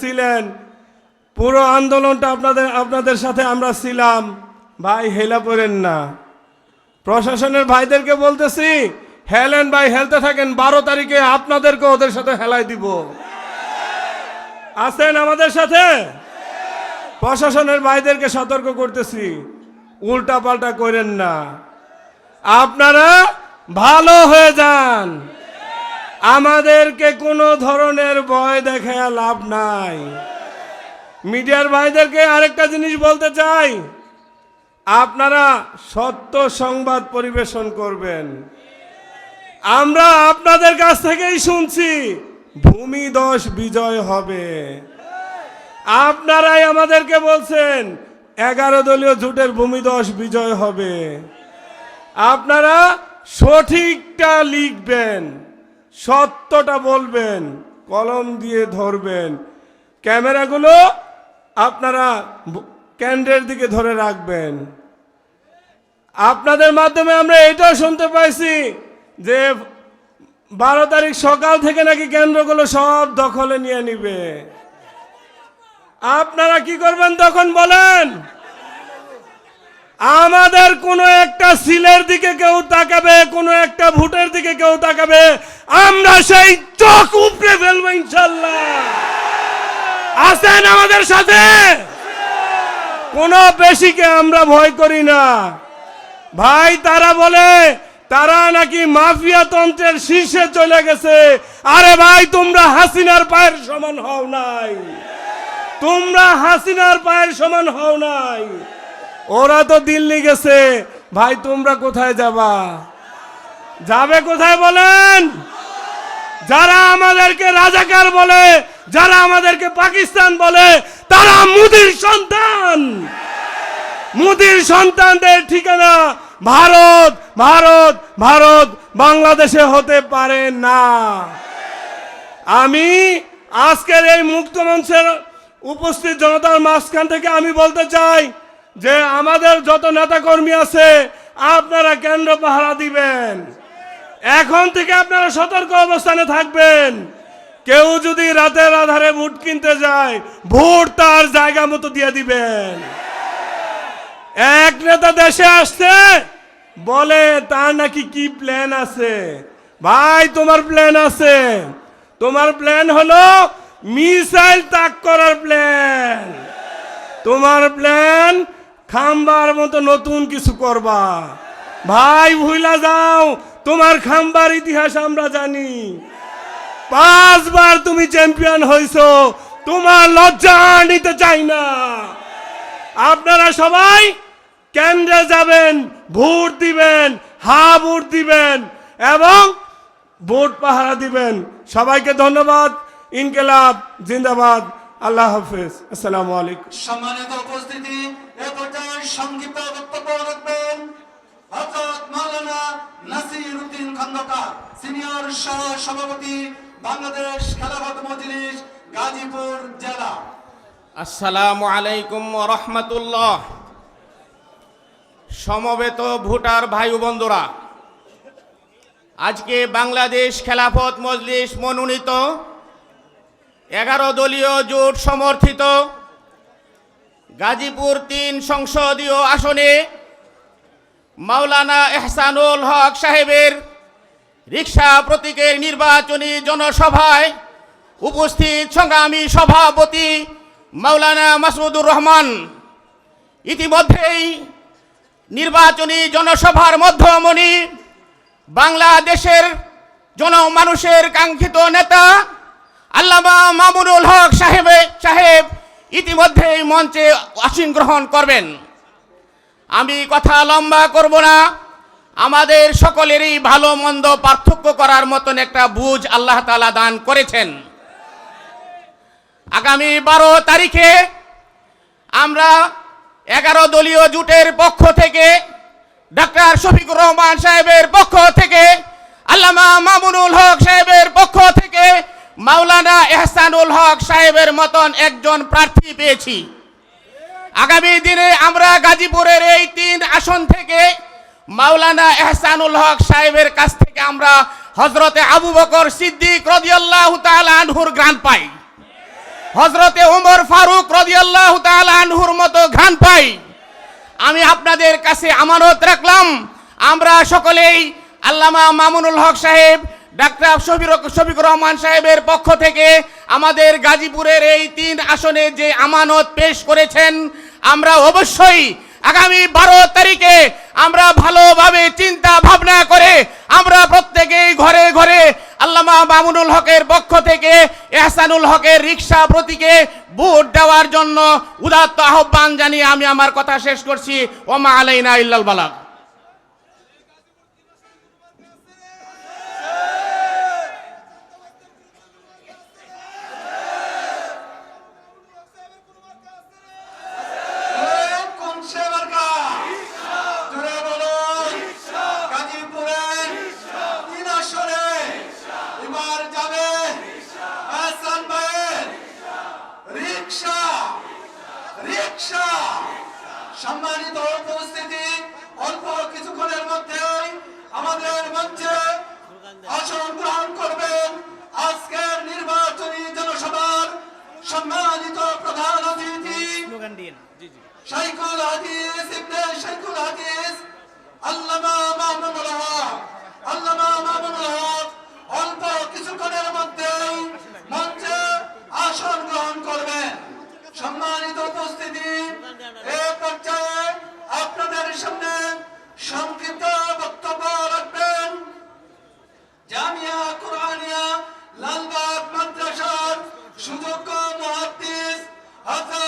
ছিলেন, পুরো আন্দোলনটা আপনাদের সাথে আমরা ছিলাম। ভাই হেলা করেন না, প্রশাসনের ভাইদেরকে বলতেছি হেলেন ভাই, হেলতে থাকেন। 12 তারিখে আপনাদেরকে ওদের সাথে হেলাই দিব। আছেন আমাদের সাথে? প্রশাসনের ভাইদেরকে সতর্ক করতেছি, উল্টা পাল্টা করেন না, আপনারা ভালো হয়ে যান। আমাদেরকে কোনো ধরনের ভয় দেখায় লাভ নাই। মিডিয়ার ভাইদেরকে আরেকটা জিনিস বলতে চাই, আপনারা সত্য সংবাদ পরিবেশন করবেন। আমরা আপনাদের কাছ থেকেই শুনছি ভূমিধস বিজয় হবে। আপনারাই আমাদেরকে বলছেন 11 দলীয় জোটের ভূমিধস বিজয় হবে। আপনারা সঠিকটা লিখবেন, সত্যটা বলবেন, কলম দিয়ে ধরবেন। ক্যামেরাগুলো আপনারা কেন্দ্রের দিকে ধরে রাখবেন। আপনাদের মাধ্যমে আমরা এটাও শুনতে পাইছি যে 12 তারিখ সকাল থেকে নাকি কেন্দ্রগুলো সব দখলে নিয়ে নিবে। আপনারা কি করবেন তখন বলেন? আমাদের কোনো একটা সিলের দিকে কেউ তাকাবে, কোনো একটা ভোটের দিকে কেউ তাকাবে, আমরা সেই চোখ উপড়ে ফেলবো ইনশাল্লাহ। আছেন আমাদের সাথে? কোনো বেশিকে আমরা ভয় করি না ভাই। তারা বলে তারা নাকি মাফিয়া তন্ত্রের শীর্ষে চলে গেছে। আরে ভাই, তোমরা হাসিনার পায়ের সমান হও নাই, তোমরা হাসিনার পায়ের সমান হও নাই। ওরা তো দিল্লি গেছে, ভাই তোমরা কোথায় যাবা? যাবে কোথায় বলেন? যারা আমাদেরকে রাজাকার বলে, যারা আমাদেরকে পাকিস্তান বলে, তারা মোদির সন্তান। মোদির সন্তানদের ঠিকানা ভারত, ভারত, ভারত, বাংলাদেশে হতে পারে না। আমি আজকের এই মুক্ত মঞ্চের উপস্থিত জনতার মাঝখান থেকে আমি বলতে চাই যে আমাদের যত নেতাকর্মী আছে আপনারা কেন্দ্র পাহারা দিবেন। এখন থেকে আপনারা সতর্ক অবস্থানে থাকবেন। কেউ যদি রাতের আধারে ভোট কিনতে যায়, ভোট তার জায়গা মতো দিয়ে দিবেন। এক নেতা দেশে আসছে, বলে তার নাকি কি প্ল্যান আছে। ভাই তোমার প্ল্যান আছে, তোমার প্ল্যান হলো মিসাইল তাক করার প্ল্যান। তোমার প্ল্যান খাম্বার মতো নতুন কিছু করবা। ভাই ভুইলা যাও, তোমার খাম্বার ইতিহাস আমরা জানি। 5 বার তুমি চ্যাম্পিয়ন হইছো, তোমার লজ্জা নিতে চাই না। আপনারা সবাই কেন্দ্রে যাবেন, ভোট দিবেন, ভোট দিবেন এবং ভোট পাহারা দিবেন। সবাইকে ধন্যবাদ। ইনকিলাব জিন্দাবাদ। আল্লাহ হাফেজ। আসসালামু আলাইকুম। সম্মানিত উপস্থিতি, এ পর্যায়ে সংক্ষিপ্ত বক্তব্য রাখবেন হযরত মাওলানা নাসির উদ্দিন খন্দকার, সিনিয়র সহ সভাপতি, বাংলাদেশ খেলাফত মজলিস, গাজীপুর জেলা। আসসালামু আলাইকুম ওয়া রাহমাতুল্লাহ। সমবেত ভোটার ভাই ও বন্ধুরা, আজকে বাংলাদেশ খেলাফত মজলিস মনোনীত 11 দলীয় জোট সমর্থিত গাজীপুর 3 সংসদীয় আসনে মাওলানা এহসানুল হক সাহেবের রিকশা প্রতীকের নির্বাচনী জনসভায় উপস্থিত সংগ্রামী সভাপতি মাওলানা মাসুদুর রহমান ইতিমধ্যেই নির্বাচনী জনসভার মধ্যমণি বাংলাদেশের জনমানুষের কাঙ্ক্ষিত নেতা আল্লামা মামুনুল হক সাহেব ইতিমধ্যেই মঞ্চে আসীন গ্রহণ করবেন। আমি কথা লম্বা করব না। আমাদের সকলেরই ভালো মন্দ পার্থক্য করার মতন একটা বুঝ আল্লাহ তাআলা দান করেছেন। আগামী 12 তারিখে আমরা 11 দলীয় জোটের পক্ষ থেকে, ডাক্তার শফিকুর রহমান সাহেবের পক্ষ থেকে, আল্লামা মামুনুল হক সাহেবের পক্ষ থেকে মাওলানা এহসানুল হক সাহেবের মতন একজন প্রার্থী পেয়েছি। আগামী দিনে আমরা গাজীপুরের এই 3 আসন থেকে মাওলানা এহসানুল হক সাহেবের কাছ থেকে আমরা হযরতে আবু বকর সিদ্দিক রাদিয়াল্লাহু তাআলা আনহুর গ্রান্ট পাই। হযরতে ওমর ফারুক রাদিয়াল্লাহু তাআলা আনহুর মতো ঘ্রাণ পাই। আমি আপনাদের কাছে আমানত রাখলাম, আমরা সকলেই আল্লামা মামুনুল হক সাহেব, ডাক্তার শফিকুর রহমান সাহেবের পক্ষ থেকে আমাদের গাজীপুরের এই 3 আসনে যে আমানত পেশ করেছেন, আমরা অবশ্যই আগামী 12 তারিখে আমরা ভালোভাবে চিন্তা ভাবনা করে আমরা প্রত্যেকেই ঘরে ঘরে আল্লামা মামুনুল হকের পক্ষ থেকে এহসানুল হকের রিকশা প্রতীকে ভোট দেওয়ার জন্য উদাত্ত আহ্বান জানিয়ে আমি আমার কথা শেষ করছি। ওমা আলাইনা ইল্লাল বালাগ। কোন সেবারকা জোরে বলুন। গাজীপুরের 3 আসনে এবার যাবে হাসান ভাইয়ের রিকশা। রিকশা। সম্মানিত উপস্থিতি, অল্প কিছুক্ষণের মধ্যেই আমাদের মঞ্চে আসন গ্রহণ করবেন আজকের নির্বাচনী জনসভার সম্মানিত প্রধান অতিথি শাইখুল হাদিস ইবনে শাইখুল হাদিস আল্লামা মামুনুল হক। আল্লামা মামুনুল হক অল্প কিছুক্ষণের মধ্যেই মঞ্চে আসন গ্রহণ করবেন। সম্মানিত উপস্থিতি, এই পর্যায়ে আপনাদের সামনে সংক্ষিপ্ত বক্তব্য রাখবেন জামিয়া কুরআনিয়া লালবাগ মাদ্রাসার সুযোগ্য মুহাদ্দিস হযরত